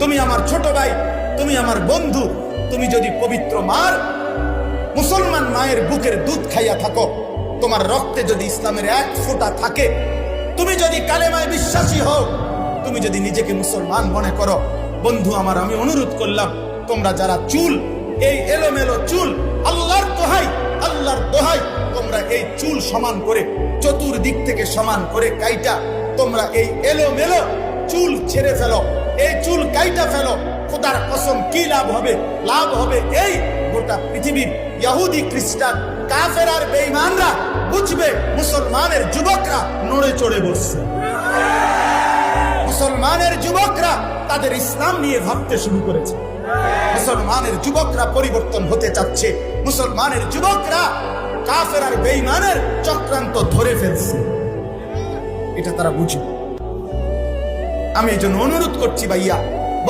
তুমি আমার ছোট ভাই, তুমি আমার বন্ধু। তুমি যদি পবিত্র মার মুসলমান মায়ের বুকের দুধ খাইয়া থাকো, তোমার রক্তে যদি ইসলামের এক ফোঁটা থাকে, তুমি যদি কালেমায় বিশ্বাসী হও, তুমি যদি নিজেকে মুসলমান মনে করো, বন্ধু আমার, আমি অনুরোধ করলাম, তোমরা যারা চুল, এই এলোমেলো চুল, আল্লাহর দোহাই, আল্লাহর দোহাই, তোমরা এই চুল সমান করে, চতুর্দিক থেকে সমান করে কাইটা, তোমরা এই এলোমেলো চুল ছেড়ে ফেলো, এই চুল কাইটা ফেলো। খোদার কসম, কি লাভ হবে? লাভ হবে এই, গোটা পৃথিবীর ইহুদি, খ্রিস্টান, কাফের আর বেঈমানরা বুঝবে মুসলমানের যুবকরা নড়ে চড়ে বসছে। মুসলমানের যুবকরা তাদের ইসলাম নিয়ে ভাবতে শুরু করেছে। মুসলমানের যুবকরা পরিবর্তন হতে চাচ্ছে। মুসলমানের যুবকরা কাফের আর বেঈমানের চক্রান্ত ধরে ফেলছে, এটা তারা বুঝবে। আমি এই জন্য অনুরোধ করছি ভাইয়া,